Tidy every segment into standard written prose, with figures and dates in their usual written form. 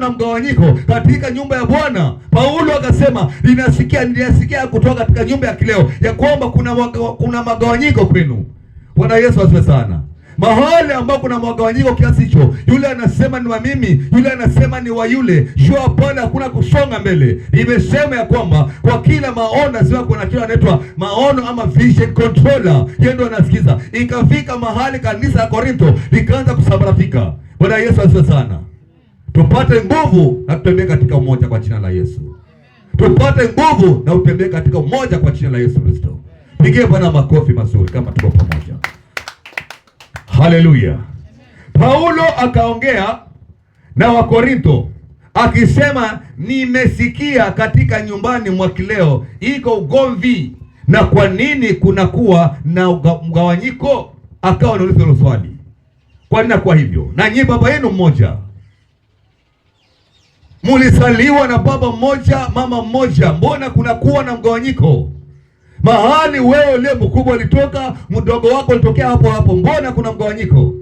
na mgawanyiko katika nyumba ya Bwana. Paulo akasema, ninasikia kutoka katika nyumba ya kileo ya kwamba kuna magawanyiko kwenu. Bwana Yesu asifiwe sana. Mahali ambao kuna magawanyiko kiasi hicho, yule anasema ni wa mimi, yule anasema ni wa yule, jua pale hakuna kusonga mbele. Imesema ya kwamba kwa kila maono lazima kuna kitu anaitwa maono ama vision controller. Yeye ndo anasikiza. Ikafika mahali kanisa la Korintho likaanza kusambaratika. Bwana Yesu asifiwe sana. Tupate nguvu na tutembee katika umoja kwa jina la Yesu. Tupate nguvu na tutembee katika umoja kwa jina la Yesu Kristo. Pigie Bwana makofi mazuri kama tuko pamoja. Haleluya. Paulo akaongea na Wakorintho akisema, nimesikia katika nyumbani mwa kileo iko ugomvi, na kwa nini kunakuwa na mgawanyiko? Akawa anauliza hilo swali, kwa nini kwa hivyo? Na nyinyi baba yenu mmoja, mulisaliwa na baba mmoja mama mmoja, mbona kunakuwa na mgawanyiko? Mahali wewe ule mkubwa ulitoka, mdogo wako alitokea hapo hapo, mbona kuna mgawanyiko?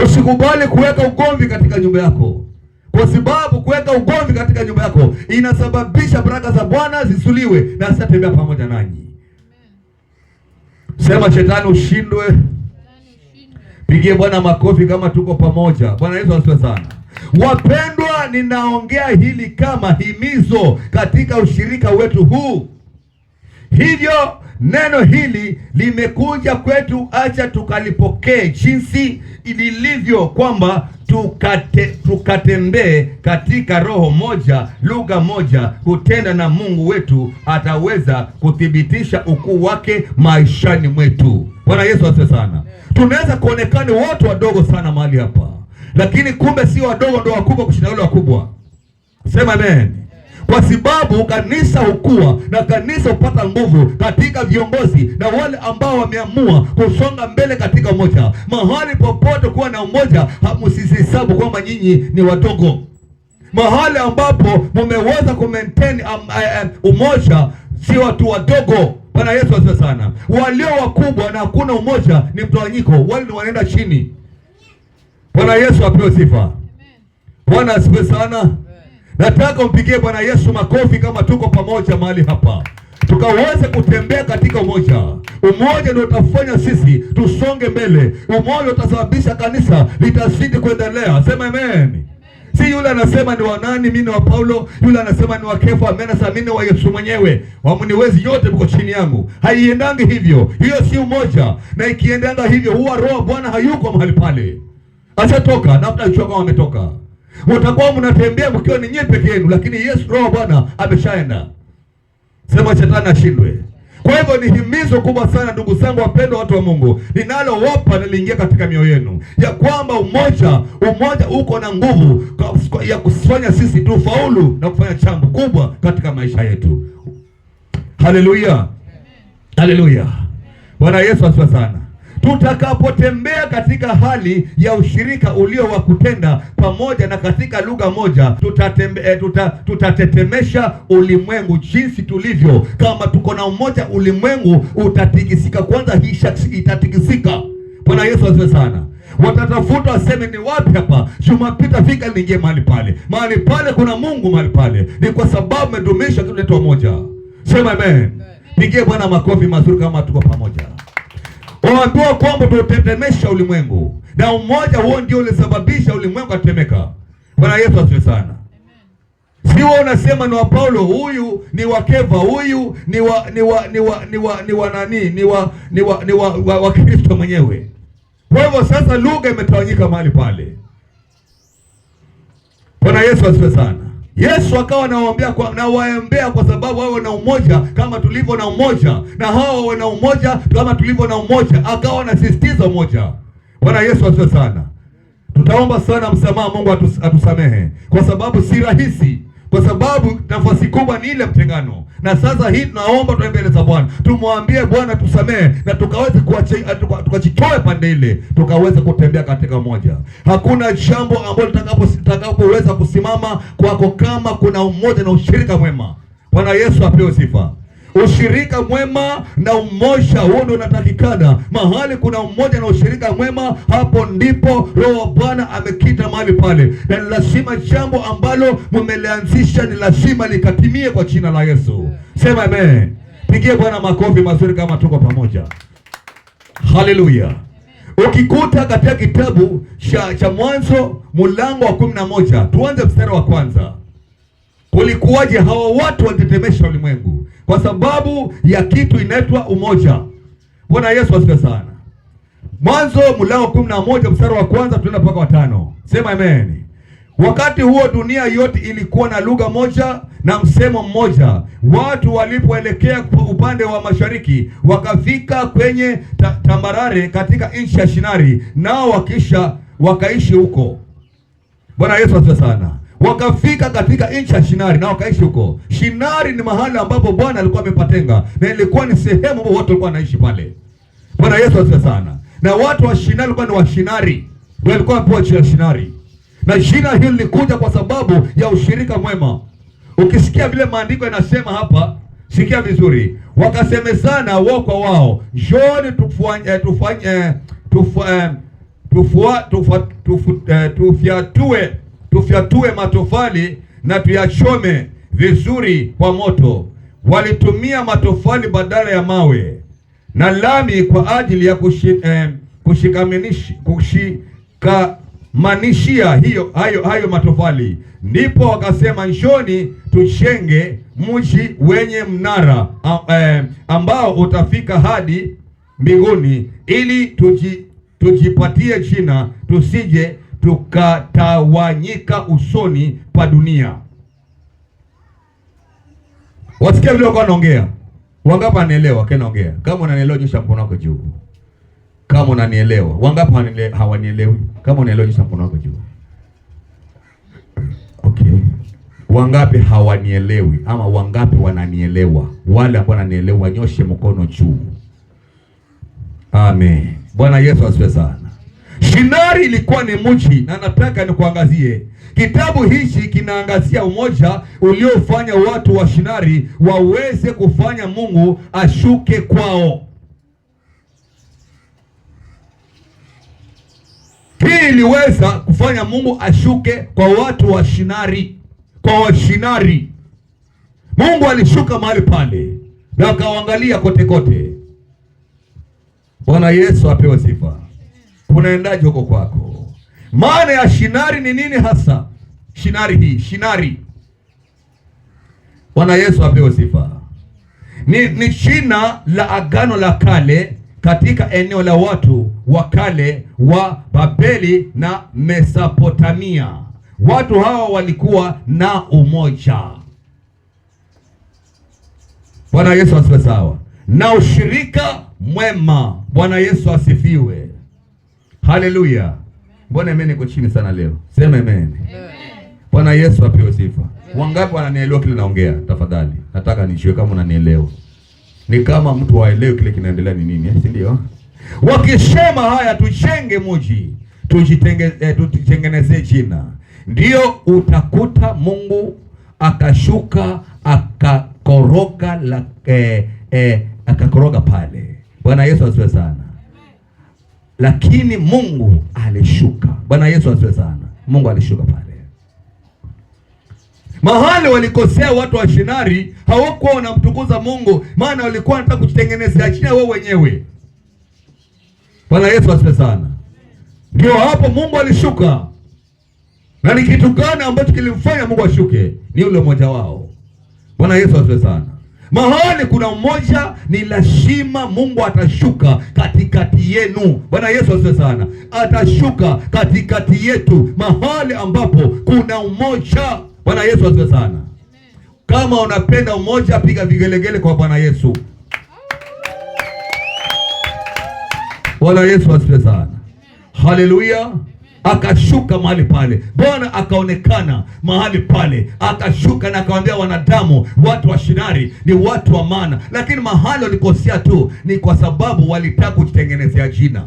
Usikubali kuweka ugomvi katika nyumba yako, kwa sababu kuweka ugomvi katika nyumba yako inasababisha baraka za Bwana zisuliwe na asitatembea pamoja nanyi. Sema shetani ushindwe. Pigie Bwana makofi kama tuko pamoja. Bwana Yesu asifiwe sana. Wapendwa, ninaongea hili kama himizo katika ushirika wetu huu. Hivyo neno hili limekuja kwetu, acha tukalipokee jinsi lilivyo, kwamba tukatembee katika roho moja, lugha moja, kutenda na Mungu wetu ataweza kuthibitisha ukuu wake maishani mwetu. Bwana Yesu asifiwe sana. Tunaweza kuonekana watu wadogo sana mahali hapa, lakini kumbe si wadogo ndio wakubwa kushinda wale wakubwa. Sema amen. Kwa sababu kanisa hukua na kanisa hupata nguvu katika viongozi na wale ambao wameamua kusonga mbele katika umoja. Mahali popote kuwa na umoja, msihesabu kwamba nyinyi ni wadogo. Mahali ambapo mmeweza kumaintain umoja, si watu wadogo. Bwana Yesu asifiwe sana. Walio wakubwa na hakuna umoja ni mtawanyiko, wale ni wanaenda chini. Bwana Yesu apewe sifa. Bwana asifiwe sana. Nataka mpigie Bwana Yesu makofi kama tuko pamoja mahali hapa, tukaweze kutembea katika umoja. Umoja ndio utafanya sisi tusonge mbele. Umoja utasababisha kanisa litazidi kuendelea. Sema amen. Si yule anasema ni wa nani, mimi ni wa Paulo, yule anasema ni wa Kefa, amena sasa mimi ni wa Yesu mwenyewe. Wamniwezi yote mko chini yangu. Haiendangi hivyo. Hiyo si umoja. Na ikiendanga hivyo huwa roho Bwana hayuko mahali pale. Ashatoka na mtajua kama ametoka. Mtakuwa mnatembea mkiwa ni nyinyi peke yenu, lakini Yesu roho Bwana ameshaenda. Sema shetani ashindwe. Kwa hivyo ni himizo kubwa sana ndugu zangu wapendwa, watu wa Mungu, ninalowapa niliingia katika mioyo yenu ya kwamba umoja uko na nguvu ya kufanya sisi tufaulu na kufanya jambo kubwa katika maisha yetu. Haleluya. Haleluya. Bwana Yesu asifiwe sana. Tutakapotembea katika hali ya ushirika ulio wa kutenda pamoja na katika lugha moja, tutatetemesha ulimwengu jinsi tulivyo. Kama tuko na umoja, ulimwengu utatikisika. Kwanza hii shaksi itatikisika. Bwana Yesu asifiwe sana. Watatafuta waseme ni wapi hapa Jumapita fika niingie mahali pale. Mahali pale kuna Mungu mahali pale. Ni kwa sababu medumisha tuleta umoja. Sema amen. Pigie Bwana makofi mazuri kama tuko pamoja. Waambiwa kwamba tutatetemesha ulimwengu, na umoja huo ndio ulisababisha ulimwengu atetemeka. Bwana Yesu asifiwe sana. Si wewe unasema ni wa Paulo, huyu ni wa Kefa, huyu ni wa Kristo mwenyewe. Kwa hivyo sasa lugha imetawanyika mahali pale. Bwana Yesu asifiwe sana. Yesu akawa nawaombea kwa sababu wao na umoja kama tulivyo na umoja, na hao wana umoja kama tulivyo na umoja. Akawa anasisitiza umoja. Bwana Yesu asifiwe sana. Tutaomba sana msamaha, Mungu atusamehe, kwa sababu si rahisi, kwa sababu nafasi kubwa ni ile mtengano. Na sasa hii tunaomba tuende mbele za Bwana, tumwambie Bwana tusamehe, na tukaweze tukajitoe pande ile, tukaweze kutembea katika umoja. Hakuna jambo ambalo tutakapoweza kusimama kwako kama kuna umoja na ushirika mwema. Bwana Yesu apewe sifa. Ushirika mwema na umoja, huo ndio unatakikana. Mahali kuna umoja na ushirika mwema, hapo ndipo Roho wa Bwana amekita mahali pale, na ni lazima jambo ambalo mmelianzisha ni lazima likatimie kwa jina la Yesu. Sema amen. Pigie Bwana makofi mazuri kama tuko pamoja. Haleluya. Ukikuta katika kitabu cha Mwanzo mlango wa 11, tuanze mstari wa kwanza. Kulikuwaje? Hawa watu walitetemesha ulimwengu kwa sababu ya kitu inaitwa umoja. Bwana Yesu asifiwe sana. Mwanzo mlango wa 11 mstari wa kwanza tunaenda mpaka wa 5. Sema amen. Wakati huo dunia yote ilikuwa na lugha moja na msemo mmoja. Watu walipoelekea upande wa mashariki wakafika kwenye tambarare katika nchi ya Shinari, nao wakaishi huko. Bwana Yesu asifiwe sana. Wakafika katika nchi ya Shinari na wakaishi huko. Shinari ni mahali ambapo Bwana alikuwa amepatenga, na ilikuwa ni sehemu ambapo watu walikuwa wanaishi pale. Bwana Yesu asifiwe sana. Na watu wa Shinari walikuwa ni wa Shinari, walikuwa wapewa jina Shinari, na jina hili lilikuja kwa sababu ya ushirika mwema. Ukisikia vile maandiko yanasema hapa, sikia vizuri. Wakasemezana wao kwa wao, njoni tufyatue matofali na tuyachome vizuri kwa moto. Walitumia matofali badala ya mawe na lami kwa ajili ya kushikamanishia hayo matofali. Ndipo wakasema, njoni tujenge mji wenye mnara ambao utafika hadi mbinguni, ili tujipatie jina, tusije tukatawanyika usoni pa dunia. Wasikia vile wako wanaongea? Wangapi wanaelewa kanaongea? Kama unanielewa nyosha mkono wako juu. Kama unanielewa. Wangapi hawanielewi? Kama unaelewa nyosha mkono wako juu. Okay. Wangapi hawanielewi ama wangapi wananielewa? Wale ambao wananielewa nyoshe mkono juu. Amen. Bwana Yesu asifiwe sana. Shinari ilikuwa ni mji, na nataka nikuangazie. Kitabu hichi kinaangazia umoja uliofanya watu wa Shinari waweze kufanya Mungu ashuke kwao. Hii iliweza kufanya Mungu ashuke kwa watu wa Shinari, kwa Washinari. Mungu alishuka mahali pale na akawaangalia kote kote. Bwana Yesu apewe sifa. Unaendaje huko kwako? Maana ya Shinari ni nini hasa? Shinari. Bwana Yesu apewe sifa. Ni jina la Agano la Kale katika eneo la watu wa kale wa Babeli na Mesopotamia. Watu hawa walikuwa na umoja. Bwana Yesu asifiwe sawa. Na ushirika mwema. Bwana Yesu asifiwe. Haleluya. Mbona mimi niko chini sana leo? Sema amen. Bwana Yesu apewe sifa. Wangapi wananielewa kile naongea? Tafadhali. Nataka nijue kama unanielewa. Ni kama mtu waelewe kile kinaendelea ni nini, si ndio? Wakisema haya, tujenge mji, tujitengenezee jina, ndio utakuta Mungu akashuka akakoroga pale. Bwana Yesu asifiwe sana. Lakini Mungu alishuka. Bwana Yesu asifiwe sana. Mungu alishuka pale. Mahali walikosea watu wa Shinari, hawakuwa wanamtukuza Mungu, maana walikuwa wanataka kujitengenezea jina wao wenyewe. Bwana Yesu asifiwe sana. Ndio hapo Mungu alishuka. Na ni kitu gani ambacho kilimfanya Mungu ashuke? Ni ule mmoja wao. Bwana Yesu asifiwe sana. Mahali kuna umoja, ni lazima Mungu atashuka katikati yenu. Bwana Yesu asifiwe sana. Atashuka katikati yetu mahali ambapo kuna umoja. Bwana Yesu asifiwe sana. Kama unapenda umoja, piga vigelegele kwa Bwana Yesu. Bwana Yesu asifiwe sana. Haleluya. Akashuka mahali pale. Bwana akaonekana mahali pale. Akashuka na akawaambia wanadamu, watu wa Shinari ni watu wa maana. Lakini mahali walikosea tu ni kwa sababu walitaka kujitengenezea jina.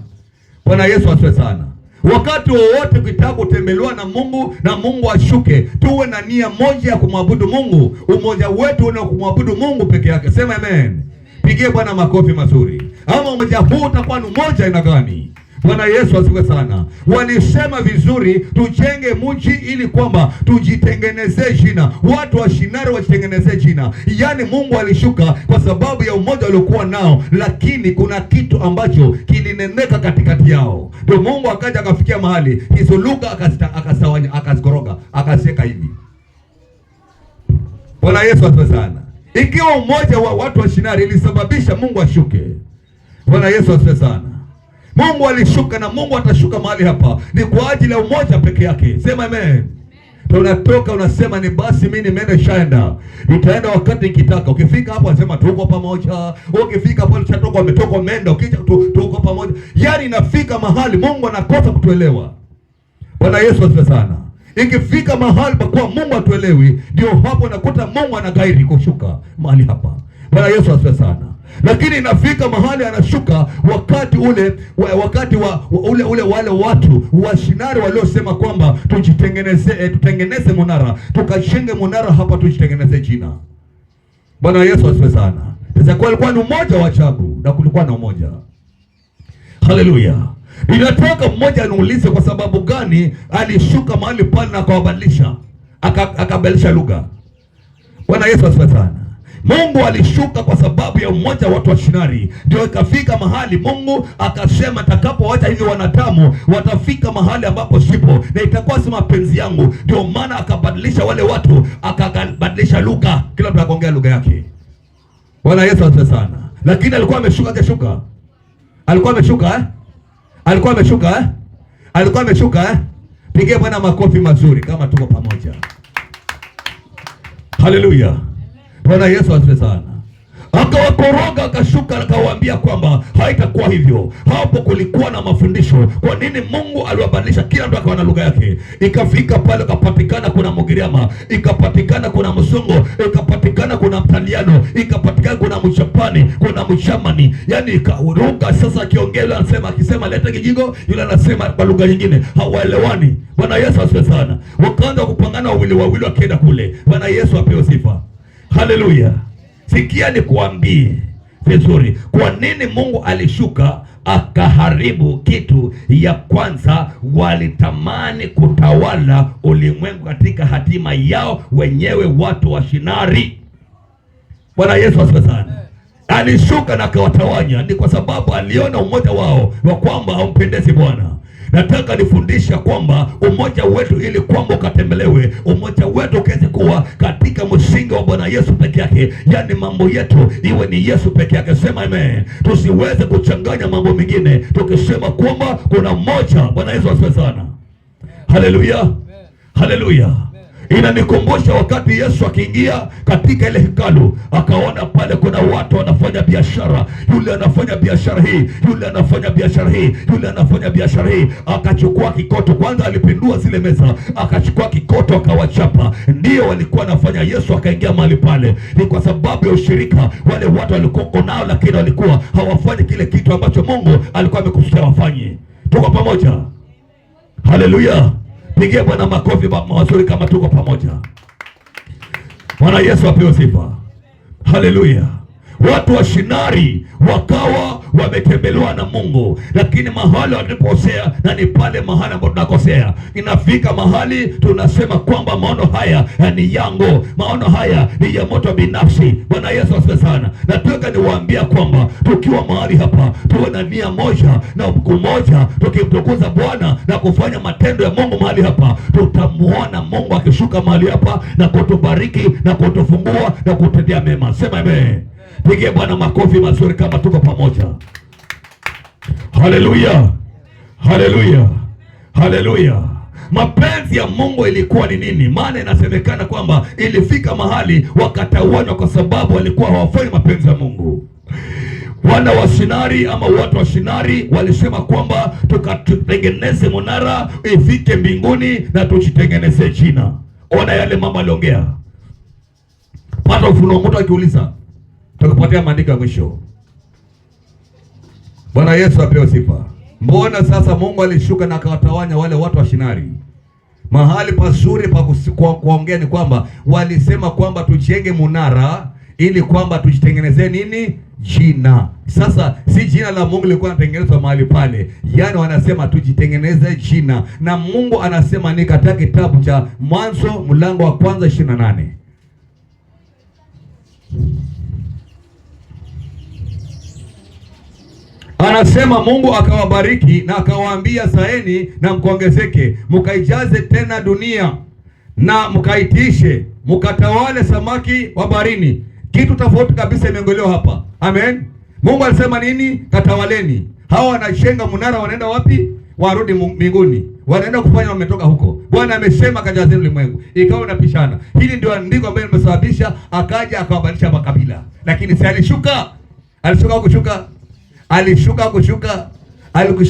Bwana Yesu asifiwe sana. Wakati wowote ukitaka kutembelewa na Mungu na Mungu ashuke, tuwe na nia moja ya kumwabudu Mungu. Umoja wetu ni kumwabudu Mungu peke yake. Sema amen. Pigie Bwana makofi mazuri. Ama umoja huu utakuwa ni umoja aina gani? Bwana Yesu asifiwe sana. Walisema vizuri, tujenge mji ili kwamba tujitengenezee jina. Watu wa Shinari wajitengenezee jina. Yaani Mungu alishuka kwa sababu ya umoja waliokuwa nao, lakini kuna kitu ambacho kilineneka katikati yao. Ndio Mungu akaja akafikia mahali hizo lugha akasawanya, akazikoroga, akaseka hivi. Bwana Yesu asifiwe sana. Ikiwa umoja wa watu wa Shinari ilisababisha Mungu ashuke. Bwana Yesu asifiwe sana. Mungu alishuka na Mungu atashuka mahali hapa ni kwa ajili ya umoja peke yake. Sema amen. Unatoka unasema ni basi mimi nimeenda shaenda. Nitaenda wakati nikitaka. Ukifika hapo unasema tuko pamoja. Ukifika hapo ulishatoka umetoka umeenda, ukija tuko pamoja. Yaani inafika mahali Mungu anakosa kutuelewa. Bwana Yesu asifiwe sana. Ikifika mahali pa kuwa Mungu atuelewi, ndio hapo nakuta Mungu anagairi kushuka mahali hapa. Bwana Yesu asifiwe sana. Lakini inafika mahali anashuka wakati ule wale watu wa Shinari waliosema kwamba tutengeneze munara, tukashenge munara hapa tujitengeneze jina. Bwana Yesu asifiwe sana. Sasa kulikuwa ni umoja wa ajabu na kulikuwa na umoja. Haleluya. Ninataka mmoja aniulize kwa sababu gani alishuka mahali pale na akawabadilisha, akabadilisha lugha. Bwana Yesu asifiwe sana. Mungu alishuka kwa sababu ya umoja wa watu wa Shinari. Ndio ikafika mahali Mungu akasema atakapowacha hivi wanadamu watafika mahali ambapo sipo na itakuwa si mapenzi yangu. Ndio maana akabadilisha wale watu, akabadilisha lugha, kila mtu akaongea lugha yake. Bwana Yesu asifiwe sana. Lakini alikuwa ameshuka, hajashuka? Alikuwa ameshuka Alikuwa ameshuka Alikuwa ameshuka Pigie Bwana makofi mazuri kama tuko pamoja. Haleluya. Bwana Yesu asifiwe sana. Akawakoroga, akashuka, akawaambia kwamba haitakuwa hivyo. Hapo kulikuwa na mafundisho. Kwa nini Mungu aliwabadilisha? Kila mtu akawa na lugha yake. Ikafika pale kapatikana kuna Mugiriama, ikapatikana kuna Msungu, ikapatikana kuna Mtaliano, ikapatikana kuna Mchapani, kuna Mshamani. Yaani ikaruka sasa, akiongea anasema, akisema leta kijiko, yule anasema kwa lugha nyingine, hawaelewani. Bwana Yesu asifiwe sana. Wakaanza kupangana wawili wakienda kule. Bwana Yesu apewe sifa. Haleluya. Sikia nikuambie vizuri, kwa nini Mungu alishuka akaharibu kitu ya kwanza. Walitamani kutawala ulimwengu katika hatima yao wenyewe, watu wa Shinari. Bwana Yesu asifiwe sana. Alishuka na akawatawanya, ni kwa sababu aliona umoja wao wa kwamba haumpendezi Bwana. Nataka nifundisha kwamba umoja wetu ili kwamba ukatembelewe, umoja wetu ukiweze kuwa katika msingi wa Bwana Yesu peke yake. Yaani mambo yetu iwe ni Yesu peke yake. Sema amen. Tusiweze kuchanganya mambo mengine tukisema kwamba kuna mmoja. Bwana Yesu asifiwe sana. Haleluya. Haleluya. Inanikumbusha wakati Yesu akiingia katika ile hekalu, akaona pale kuna watu wanafanya biashara. Yule anafanya biashara hii, yule anafanya biashara hii, yule anafanya biashara hii. Akachukua kikoto, kwanza alipindua zile meza, akachukua kikoto akawachapa. Ndio walikuwa anafanya. Yesu akaingia mahali pale. Ni kwa sababu ya ushirika wale watu walikuwa nao, lakini walikuwa hawafanyi kile kitu ambacho Mungu alikuwa amekusudia wafanye. Tuko pamoja? Haleluya. Pigie Bwana makofi mazuri kama tuko pamoja. Bwana Yesu apewe sifa. Haleluya. Watu wa Shinari wakawa wametembelewa na Mungu, lakini mahali walipokosea, na ni pale mahali ambapo tunakosea. Inafika mahali tunasema kwamba maono haya ni yangu, maono haya ni ya moto binafsi. Bwana Yesu asifiwe sana. Nataka niwaambia kwamba tukiwa mahali hapa tuwe na nia moja na umoja, tukimtukuza Bwana na kufanya matendo ya Mungu mahali hapa, tutamuona Mungu akishuka mahali hapa na kutubariki na kutufungua na kutendea mema. Sema amen. Pigie Bwana makofi mazuri kama tuko pamoja. Haleluya. Haleluya. Haleluya. Mapenzi ya Mungu ilikuwa ni nini? Maana inasemekana kwamba ilifika mahali wakatauana kwa sababu walikuwa hawafanyi mapenzi ya Mungu. Wana wa Shinari ama watu wa Shinari walisema kwamba tukatengeneze munara ifike mbinguni na tujitengeneze jina. Ona yale mama aliongea. Pata ufunuo, mtu akiuliza tukapotea maandiko ya mwisho. Bwana Yesu apewe sifa. Mbona sasa Mungu alishuka na akawatawanya wale watu wa Shinari? Mahali pazuri pa kuongea ni kwamba walisema kwamba tujenge munara ili kwamba tujitengenezee nini? Jina. Sasa si jina la Mungu lilikuwa linatengenezwa mahali pale, yaani wanasema tujitengeneze jina, na Mungu anasema ni katika kitabu cha Mwanzo mlango wa kwanza 28. Anasema Mungu akawabariki na akawaambia, zaeni na mkaongezeke, mkaijaze tena dunia na mkaitiishe, mkatawale samaki wa baharini. Kitu tofauti kabisa imeongelewa hapa. Amen. Mungu alisema nini? Katawaleni. Hawa wanashenga mnara, wanaenda wapi? Warudi mbinguni. Wanaenda kufanya, wametoka huko. Bwana amesema kajazeni ulimwengu. Ikawa inapishana. Hili ndio andiko ambalo limesababisha akaja akawabadilisha makabila. Lakini si alishuka? Alishuka kushuka? Alishuka kushuka?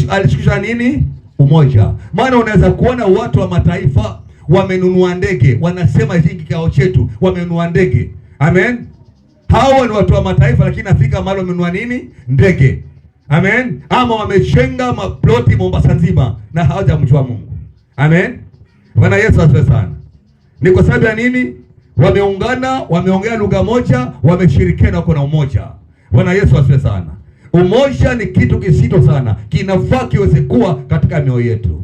Alishukisha nini? Umoja. Maana unaweza kuona watu wa mataifa wamenunua ndege, wanasema hiki kikao chetu, wamenunua ndege. Amen. Hao ni watu wa mataifa, lakini Afrika mahali wamenunua nini? Ndege. Amen. Ama wamechenga maploti Mombasa nzima na hawajamjua Mungu. Amen. Bwana Yesu asifiwe sana. Ni kwa sababu ya nini? Wameungana, wameongea lugha moja, wameshirikiana, wako na umoja. Bwana Yesu asifiwe sana. Umoja ni kitu kisito sana, kinafaa kiweze kuwa katika mioyo yetu.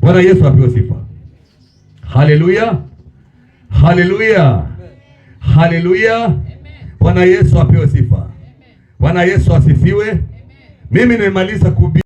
Bwana Yesu apewe sifa. Haleluya. Haleluya. Haleluya. Bwana Yesu apewe sifa. Bwana Yesu asifiwe. Mimi nimemaliza kuhubiri.